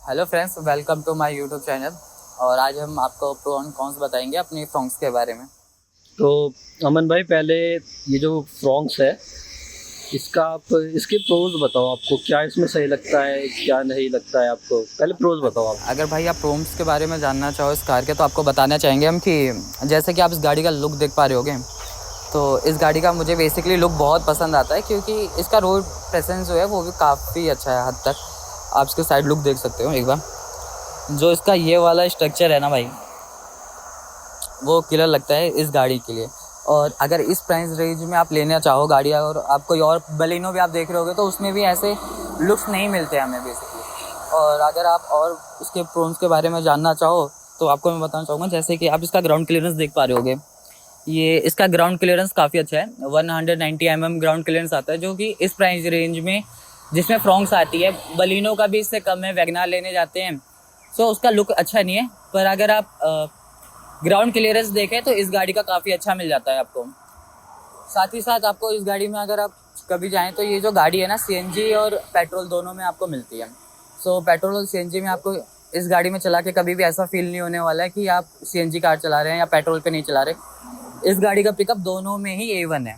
Hello friends, welcome to my YouTube channel. और आज हम आपको प्रो एंड कॉन्स बताएंगे अपनी फ्रॉन्क्स के बारे में। तो अमन भाई, पहले ये जो फ्रॉन्क्स है इसका आप इसके प्रोज बताओ। आपको क्या इसमें सही लगता है, क्या नहीं लगता है आपको? पहले प्रोज बताओ आप। अगर भाई आप प्रोम्स के बारे में जानना चाहो इस कार के, तो आपको बताना चाहेंगे हम कि जैसे कि आप इस गाड़ी का लुक देख पा रहे होगे, तो इस गाड़ी का मुझे बेसिकली लुक बहुत पसंद आता है, क्योंकि इसका रोड प्रेजेंस जो है वो भी काफ़ी अच्छा है हद तक। आप इसके साइड लुक देख सकते हो एक बार। जो इसका ये वाला स्ट्रक्चर है ना भाई, वो किलर लगता है इस गाड़ी के लिए। और अगर इस प्राइस रेंज में आप लेना चाहो गाड़ी, और आप कोई और बलिनो भी आप देख रहे होगे, तो उसमें भी ऐसे लुक्स नहीं मिलते हमें बेसिकली। और अगर आप और इसके प्रोन्स के बारे में जानना चाहो, तो आपको मैं बताना चाहूँगा, जैसे कि आप इसका ग्राउंड क्लियरेंस देख पा रहे होगे। ये इसका ग्राउंड क्लियरेंस काफ़ी अच्छा है, 190 mm ग्राउंड क्लियरेंस आता है, जो कि इस प्राइस रेंज में जिसमें फ्रॉन्क्स आती है, बलिनो का भी इससे कम है। वैगनार लेने जाते हैं सो उसका लुक अच्छा नहीं है, पर अगर आप ग्राउंड क्लियरेंस देखें तो इस गाड़ी का काफ़ी अच्छा मिल जाता है आपको। साथ ही साथ आपको इस गाड़ी में अगर आप कभी जाएं, तो ये जो गाड़ी है ना, सीएनजी और पेट्रोल दोनों में आपको मिलती है। सो पेट्रोल और सीएनजी में आपको इस गाड़ी में चला के कभी भी ऐसा फील नहीं होने वाला है कि आप सीएनजी कार चला रहे हैं या पेट्रोल पे नहीं चला रहे। इस गाड़ी का पिकअप दोनों में ही A1 है।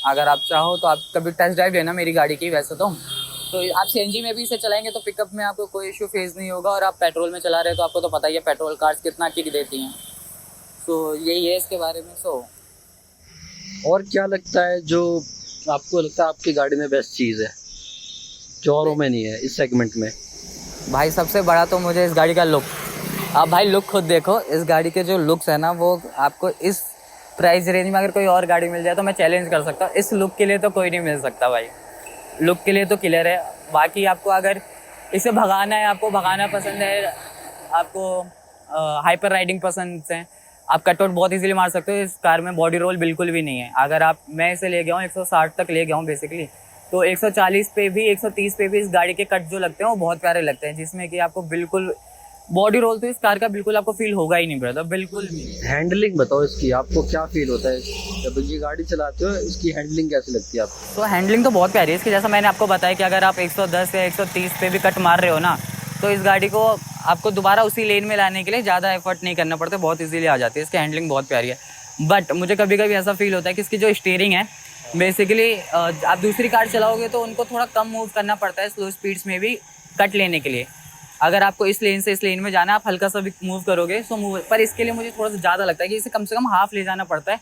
अगर आप चाहो तो आप कभी टेस्ट ड्राइव लेना मेरी गाड़ी की। वैसे तो आप सीएनजी में भी इसे चलाएंगे तो पिकअप में आपको कोई इशू फेस नहीं होगा। और आप पेट्रोल में चला रहे हो तो आपको तो पता ही है पेट्रोल कार्स कितना किक देती हैं। तो यही है इसके बारे में। और क्या लगता है जो आपको लगता है आपकी गाड़ी में बेस्ट चीज़ है जो औरों में नहीं है इस सेगमेंट में? भाई सबसे बड़ा तो मुझे इस गाड़ी का लुक। आप भाई लुक खुद देखो, इस गाड़ी के जो लुक्स है ना, वो आपको इस प्राइस रेंज में अगर कोई और गाड़ी मिल जाए तो मैं चैलेंज कर सकता हूँ, इस लुक के लिए तो कोई नहीं मिल सकता भाई। लुक के लिए तो क्लियर है। बाकी आपको अगर इसे भगाना है, आपको भगाना पसंद है, आपको हाइपर राइडिंग पसंद है, आप कटआउट बहुत इजीली मार सकते हो। इस कार में बॉडी रोल बिल्कुल भी नहीं है। अगर आप मैं इसे ले गया हूँ 160 तक ले गया हूँ बेसिकली, तो 140 पे भी 130 पे भी इस गाड़ी के कट जो लगते हैं वो बहुत प्यारे लगते हैं, जिसमें कि आपको बिल्कुल बॉडी रोल तो इस कार का बिल्कुल आपको फील होगा ही नहीं ब्रदर, बिल्कुल भी। हैंडलिंग बताओ इसकी, आपको क्या फील होता है जब ये गाड़ी चलाते हो? इसकी हैंडलिंग कैसी लगती है आपको? तो हैंडलिंग तो बहुत प्यारी है इसकी। जैसा मैंने आपको बताया कि अगर आप 110 या 130 पे भी कट मार रहे हो ना, तो इस गाड़ी को आपको दोबारा उसी लेन में लाने के लिए ज़्यादा एफर्ट नहीं करना पड़ता, बहुत इजीली आ जाती है। इसकी हैंडलिंग बहुत प्यारी है। बट मुझे कभी कभी ऐसा फील होता है कि इसकी जो स्टीयरिंग है, बेसिकली आप दूसरी कार चलाओगे तो उनको थोड़ा कम मूव करना पड़ता है स्लो स्पीड्स में भी कट लेने के लिए। अगर आपको इस लेन से इस लेन में जाना है, आप हल्का सा भी मूव करोगे सो मूव, पर इसके लिए मुझे थोड़ा सा ज़्यादा लगता है कि इसे कम से कम हाफ ले जाना पड़ता है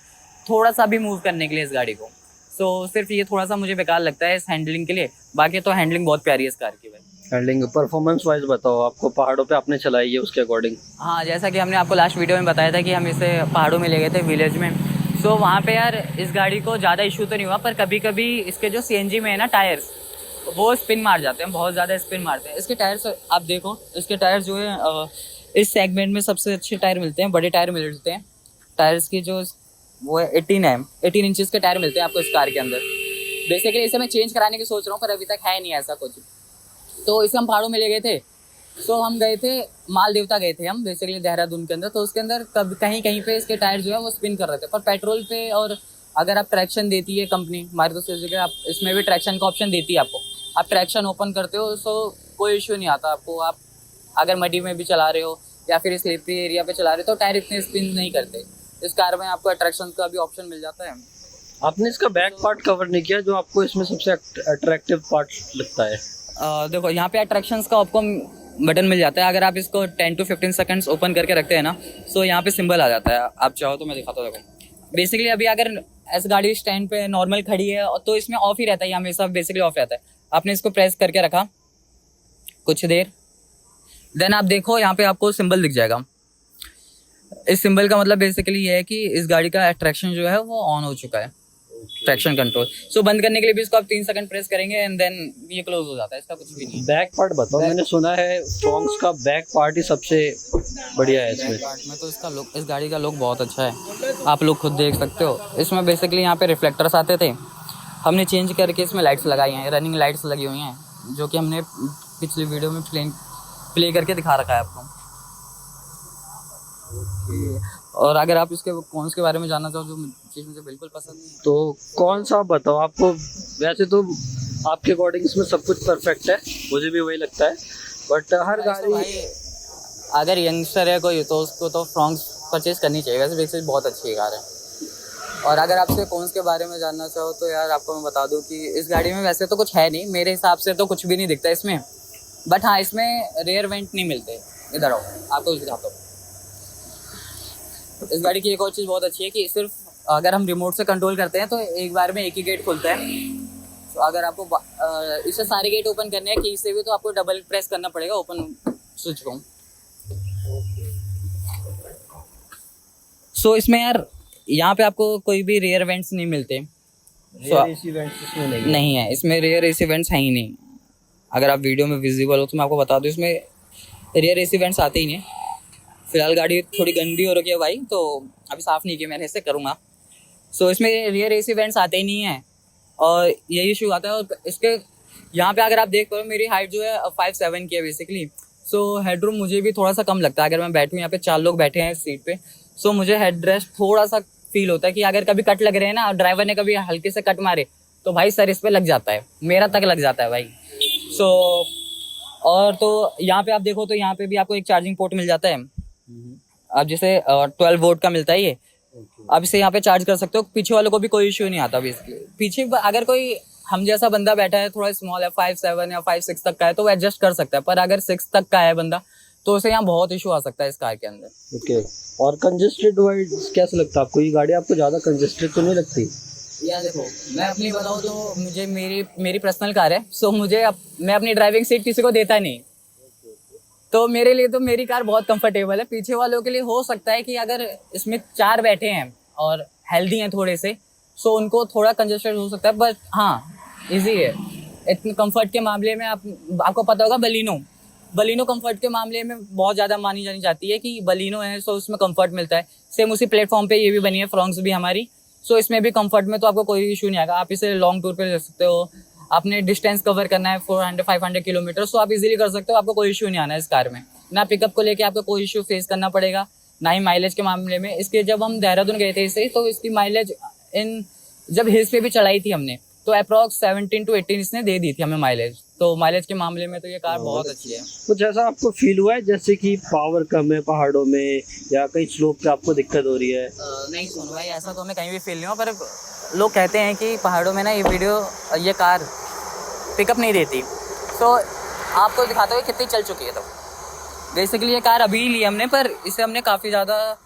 थोड़ा सा भी मूव करने के लिए इस गाड़ी को। सो सिर्फ ये थोड़ा सा मुझे बेकार लगता है इस हैंडलिंग के लिए। बाकी तो हैंडलिंग बहुत प्यारी है इस कार की भाई। हैंडलिंग परफॉर्मेंस वाइज बताओ, आपको पहाड़ों पे आपने चलाई है उसके अकॉर्डिंग? हाँ, जैसा कि हमने आपको लास्ट वीडियो में बताया था कि हम इसे पहाड़ों में ले गए थे विलेज में। सो वहाँ पे यार इस गाड़ी को ज़्यादा इशू तो नहीं हुआ, पर कभी कभी इसके जो सीएनजी में है ना टायर्स, वो स्पिन मार जाते हैं, बहुत ज़्यादा स्पिन मारते हैं। इसके टायर्स आप देखो, इसके टायर जो है इस सेगमेंट में सबसे अच्छे टायर मिलते हैं, बड़े टायर मिलते हैं। टायर्स की जो वो है 18 इंचज़ के टायर मिलते हैं आपको इस कार के अंदर। बेसिकली इसे मैं चेंज कराने की सोच रहा हूँ, पर अभी तक है नहीं ऐसा कुछ। तो इसे हम पहाड़ों में ले गए थे। सो हम गए थे माल देवता गए थे हम बेसिकली देहरादून के अंदर। तो उसके अंदर कभी कहीं कहीं पे इसके टायर जो है वो स्पिन कर रहे थे, पर पेट्रोल पे। और अगर आप ट्रैक्शन देती है कंपनी मारुति सुजुकी, आप इसमें भी ट्रैक्शन का ऑप्शन देती है आपको। आप ट्रैक्शन ओपन करते हो सो कोई इशू नहीं आता आपको। आप अगर मडी में भी चला रहे हो या फिर स्लिपरी एरिया पे चला रहे हो तो टायर इतने स्पिन नहीं करते। इस कार में आपको अट्रैक्शन का भी ऑप्शन मिल जाता है। आपने इसका बैक पार्ट कवर नहीं किया, जो आपको इसमें सबसे अट्रैक्टिव पार्ट लगता है? देखो यहाँ पे अट्रैक्शंस का आपको बटन मिल जाता है। अगर आप इसको 10 to 15 सेकंड्स ओपन करके रखते हैं ना, सो यहाँ पे सिंबल आ जाता है। आप चाहो तो मैं दिखाता हूँ, देखो। बेसिकली अभी अगर ऐसे गाड़ी स्टैंड पे नॉर्मल खड़ी है तो इसमें ऑफ ही रहता है, हमेशा बेसिकली ऑफ रहता है। आपने इसको प्रेस करके रखा कुछ देर, देन आप देखो यहाँ पे आपको सिंबल दिख जाएगा। इस सिंबल का मतलब बेसिकली ये है कि इस गाड़ी का अट्रैक्शन जो है वो ऑन हो चुका है, ट्रैक्शन कंट्रोल। सो बंद करने के लिए भी इसको आप 3 सेकंड प्रेस करेंगे एंड देन ये क्लोज हो जाता है। इसका कुछ भी नहीं। बैक पार्ट बताओ। मैंने सुना है फ्रॉन्क्स का बैक पार्ट ही सबसे बढ़िया है इसमें। बैक पार्ट में तो इसका लुक, इस गाड़ी का लुक बहुत अच्छा है। आप लोग खुद देख सकते हो। इसमें बेसिकली यहाँ पे रिफ्लेक्टर्स आते थे, हमने चेंज करके इसमें लाइट्स लगाई हैं, रनिंग लाइट्स लगी हुई हैं, जो कि हमने पिछली वीडियो में प्ले करके दिखा रखा है आपको। और अगर आप इसके कौन के बारे में जानना चाहो, जो चीज़ मुझे बिल्कुल पसंद नहीं है, तो कौन सा बताओ आपको? वैसे तो आपके अकॉर्डिंग इसमें सब कुछ परफेक्ट है, मुझे भी वही लगता है। बट हर तो गाड़ी भाई अगर यंगस्टर है कोई तो उसको तो फ्रॉन्क्स परचेज करनी चाहिए, वैसे बेसिस बहुत अच्छी कार है। और अगर आपसे कॉन्स के बारे में जानना चाहो तो यार आपको मैं बता दूं कि इस गाड़ी में वैसे तो कुछ है नहीं, मेरे हिसाब से तो कुछ भी नहीं दिखता इसमें। बट हाँ, इसमें रेयर वेंट नहीं मिलते। इधर आओ, आपको दिखाता हूँ। इस गाड़ी की एक और चीज़ बहुत अच्छी है कि सिर्फ अगर हम रिमोट से कंट्रोल करते हैं तो एक बार में एक ही गेट खुलता है। तो अगर आपको इससे सारे गेट ओपन करने हैं की से भी तो आपको डबल प्रेस करना पड़ेगा ओपन स्विच को। सो इसमें यार यहाँ पे आपको कोई भी रेयर इवेंट्स नहीं मिलते। रेयर एसी इवेंट्स इसमें नहीं है, इसमें रेयर एसी इवेंट्स हैं ही नहीं। अगर आप वीडियो में विजिबल हो तो मैं आपको बता दूँ, इसमें रेयर एसी इवेंट्स आते ही नहीं। फिलहाल गाड़ी थोड़ी गंदी हो रखी है भाई, तो अभी साफ़ नहीं किया, मैंने ऐसे करूँगा। सो इसमें रियर एसी इवेंट्स आते ही नहीं हैं और यही इशू आता है। और इसके यहाँ पे अगर आप देख पाओ, मेरी हाइट जो है 5'7" की है बेसिकली। सो हेडरूम मुझे भी थोड़ा सा कम लगता है। अगर मैं बैठूँ, यहाँ पे 4 लोग बैठे हैं सीट पे, सो मुझे हेड रेस्ट थोड़ा सा फील होता है कि अगर कभी कट लग रहे हैं ना और ड्राइवर ने कभी हल्के से कट मारे तो भाई सर इस पर लग जाता है, मेरा तक लग जाता है भाई। सो और तो यहाँ पे आप देखो तो यहाँ पे भी आपको एक चार्जिंग पोर्ट मिल जाता है। अब जैसे 12 वोल्ट का मिलता है ये, आप इसे यहाँ पे चार्ज कर सकते हो। पीछे वालों को भी कोई इशू नहीं आता बेसिकली। पीछे अगर कोई हम जैसा बंदा बैठा है, थोड़ा स्मॉल है, 5'7" या 5'6" तक का है, तो वो एडजस्ट कर सकता है। पर अगर 6 तक का है बंदा तो उसे यहाँ बहुत इशू आ सकता है इस कार के अंदर। ओके। और कंजेस्टेड वाइज कैसा लगता है आपको? ये गाड़ी आपको ज़्यादा कंजेस्टेड तो नहीं लगती? यार देखो, मैं अपनी बताऊँ तो मुझे मेरी पर्सनल कार है। सो मैं अपनी ड्राइविंग सीट किसी को देता नहीं, तो मेरे लिए तो मेरी कार बहुत कंफर्टेबल है। पीछे वालों के लिए हो सकता है कि अगर इसमें 4 बैठे हैं और हेल्दी हैं थोड़े से, सो उनको थोड़ा कंजेस्टेड हो सकता है। बट हाँ, इजी है। इतने कंफर्ट के मामले में आपको पता होगा बलिनो कंफर्ट के मामले में बहुत ज़्यादा मानी जानी जाती है कि बलिनो है सो उसमें कंफर्ट मिलता है। सेम उसी प्लेटफॉर्म पे ये भी बनी है, फ्रॉन्क्स भी हमारी। सो इसमें भी कंफर्ट में तो आपको कोई इशू नहीं आएगा। आप इसे लॉन्ग टूर पे ले सकते हो, आपने डिस्टेंस कवर करना है 400-500 किलोमीटर, सो आप इजीली कर सकते हो। आपको कोई इशू नहीं आना है इस कार में। ना पिकअप को लेके आपको कोई इशू फेस करना पड़ेगा, ना ही माइलेज के मामले में। इसके जब हम देहरादून गए थे इससे, तो इसकी माइलेज जब हिल्स पे भी चलाई थी हमने, तो अप्रॉक्स 17 to 18 इसने दे दी थी हमें माइलेज। तो माइलेज के मामले में तो ये कार बहुत अच्छी है। कुछ ऐसा आपको फील हुआ है जैसे कि पावर कम है पहाड़ों में या कहीं स्लोप पे आपको दिक्कत हो रही है? नहीं सुन भाई, ऐसा तो हमें कहीं भी फील नहीं हुआ। पर लोग कहते हैं कि पहाड़ों में ना ये कार पिकअप नहीं देती। तो आपको दिखाता हूँ कितनी चल चुकी है। तो बेसिकली ये कार अभी ली हमने, पर इसे हमने काफ़ी ज़्यादा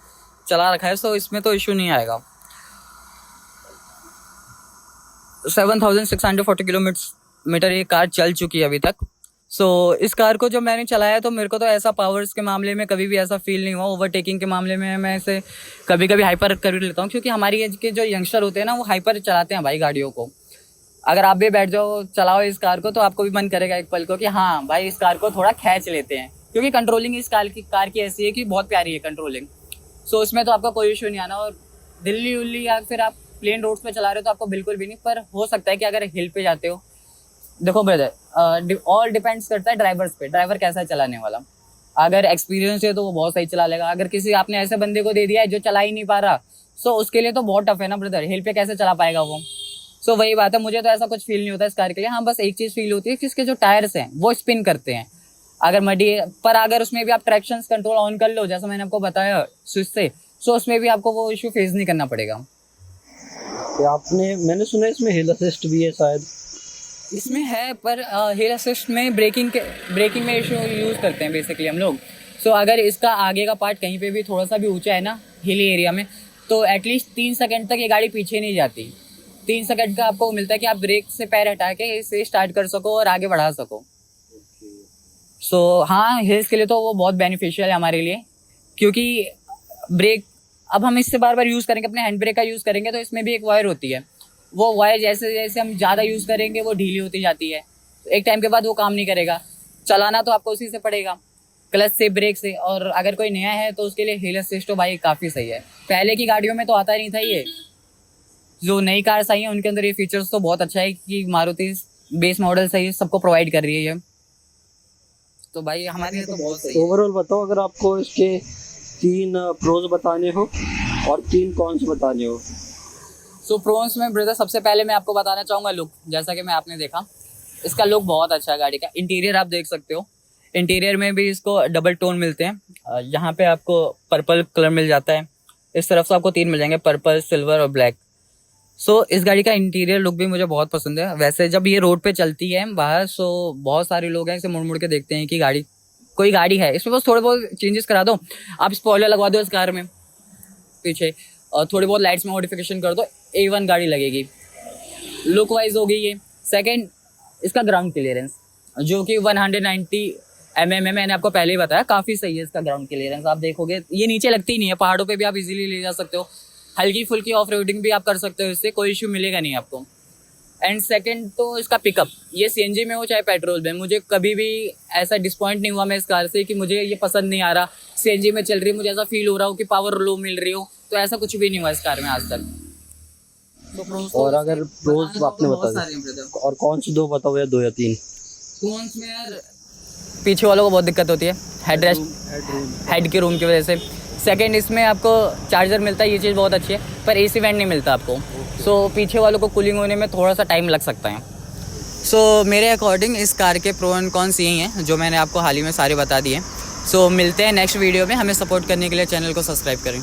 चला रखा है, सो इसमें तो इशू नहीं आएगा। 7,640 किलोमीटर ये कार चल चुकी है अभी तक। सो इस कार को जब मैंने चलाया तो मेरे को तो ऐसा पावर्स के मामले में कभी भी ऐसा फील नहीं हुआ। ओवरटेकिंग के मामले में मैं इसे कभी कभी हाइपर कर लेता हूँ, क्योंकि हमारी एज के जो यंगस्टर होते हैं ना, वो हाइपर चलाते हैं भाई गाड़ियों को। अगर आप भी बैठ जाओ, चलाओ इस कार को, तो आपको भी मन करेगा एक पल को कि हाँ भाई इस कार को थोड़ा खींच लेते हैं, क्योंकि कंट्रोलिंग इस कार की ऐसी है कि बहुत प्यारी है कंट्रोलिंग। सो इसमें तो आपका कोई इशू नहीं आना। और दिल्ली उल्ली या फिर आप प्लेन रोड्स पे चला रहे हो तो आपको बिल्कुल भी नहीं। पर हो सकता है कि अगर हिल पे जाते हो, देखो ब्रदर, ऑल डिपेंड्स करता है ड्राइवर्स पे, ड्राइवर कैसा है चलाने वाला। अगर एक्सपीरियंस है तो वो बहुत सही चला लेगा। अगर किसी आपने ऐसे बंदे को दे दिया है जो चला ही नहीं पा रहा, सो उसके लिए तो बहुत टफ है ना ब्रदर, हिल पे कैसे चला पाएगा वो। सो वही बात है, मुझे तो ऐसा कुछ फील नहीं होता इस कार के लिए। हाँ, बस एक चीज़ फील होती है कि इसके जो टायर्स हैं वो स्पिन करते हैं अगर मडी पर। अगर उसमें भी आप ट्रैक्शन कंट्रोल ऑन कर लो, जैसा मैंने आपको बताया स्विच से, सो उसमें भी आपको वो इशू फेस नहीं करना पड़ेगा। मैंने सुना इसमें हिल असिस्ट भी है शायद? इसमें है, पर हिल असिस्ट में ब्रेकिंग में इशू यूज़ करते हैं बेसिकली हम लोग। सो अगर इसका आगे का पार्ट कहीं पे भी थोड़ा सा भी ऊंचा है ना हिली एरिया में, तो एटलीस्ट 3 सेकंड तक ये गाड़ी पीछे नहीं जाती। 3 सेकंड का आपको मिलता है कि आप ब्रेक से पैर हटा के इसे स्टार्ट कर सको और आगे बढ़ा सको। सो हाँ, हिल्स के लिए तो वो बहुत बेनिफिशियल है हमारे लिए, क्योंकि ब्रेक अब हम इससे बार बार यूज़ करेंगे, अपने हैंड ब्रेक का यूज़ करेंगे, तो इसमें भी एक वायर होती है। वो वायर जैसे जैसे हम ज़्यादा यूज़ करेंगे वो ढीली होती जाती है। एक टाइम के बाद वो काम नहीं करेगा। चलाना तो आपको उसी से पड़ेगा, क्लच से, ब्रेक से। और अगर कोई नया है तो उसके लिए हिल असिस्ट तो भाई काफ़ी सही है। पहले की गाड़ियों में तो आता नहीं था ये। जो नई कार्स आई हैं उनके अंदर ये फीचर्स तो बहुत अच्छा है कि मारुति बेस मॉडल सही सबको प्रोवाइड कर रही है ये। तो भाई हमारे लिए तो बहुत सही है। ओवरऑल बताओ, अगर आपको इसके 3 प्रोज बताने हो और 3 कॉन्स बताने हो? सो प्रोन्स में ब्रदर सबसे पहले मैं आपको बताना चाहूँगा लुक। जैसा कि मैं आपने देखा, इसका लुक बहुत अच्छा है गाड़ी का। इंटीरियर आप देख सकते हो, इंटीरियर में भी इसको डबल टोन मिलते हैं। यहाँ पे आपको पर्पल कलर मिल जाता है, इस तरफ से आपको 3 मिल जाएंगे, पर्पल, सिल्वर और ब्लैक। सो इस गाड़ी का इंटीरियर लुक भी मुझे बहुत पसंद है। वैसे जब ये रोड पे चलती है बाहर, सो बहुत सारे लोग हैं इसे मुड़ मुड़ के देखते हैं कि गाड़ी कोई गाड़ी है। इसमें बस थोड़े बहुत चेंजेस करा दो, आप स्पॉइलर लगवा दो इस कार में पीछे, और थोड़ी बहुत लाइट्स में मॉडिफिकेशन कर दो, A1 गाड़ी लगेगी। लुक वाइज हो गई ये। सेकंड, इसका ग्राउंड क्लियरेंस जो कि 190 mm है। मैंने आपको पहले ही बताया, काफ़ी सही है इसका ग्राउंड क्लियरेंस। आप देखोगे ये नीचे लगती ही नहीं है, पहाड़ों पे भी आप इजीली ले जा सकते हो, हल्की फुल्की ऑफ रोडिंग भी आप कर सकते हो, इससे कोई इशू मिलेगा नहीं आपको। एंड सेकंड तो इसका पिकअप, ये CNG में हो चाहे पेट्रोल में, मुझे कभी भी ऐसा डिसपॉइंट नहीं हुआ मैं इस कार से कि मुझे ये पसंद नहीं आ रहा, CNG में चल रही है मुझे ऐसा फील हो रहा हो कि पावर लो मिल रही हो, तो ऐसा कुछ भी नहीं हुआ इस कार में आज तक। तो और अगर प्रोज आपने बता दिया, और कौन से 2 बताओ, या 2 या 3? कौन में यार, पीछे वालों को बहुत दिक्कत होती है हेड के रूम की वजह से। सेकंड, इसमें आपको चार्जर मिलता है, ये चीज़ बहुत अच्छी है, पर AC वेंट नहीं मिलता आपको। सो पीछे वालों को कूलिंग होने में थोड़ा सा टाइम लग सकता है। सो मेरे अकॉर्डिंग इस कार के प्रो एंड कॉन्स यही हैं जो मैंने आपको हाल ही में सारे बता दिए। सो मिलते हैं नेक्स्ट वीडियो में। हमें सपोर्ट करने के लिए चैनल को सब्सक्राइब करें।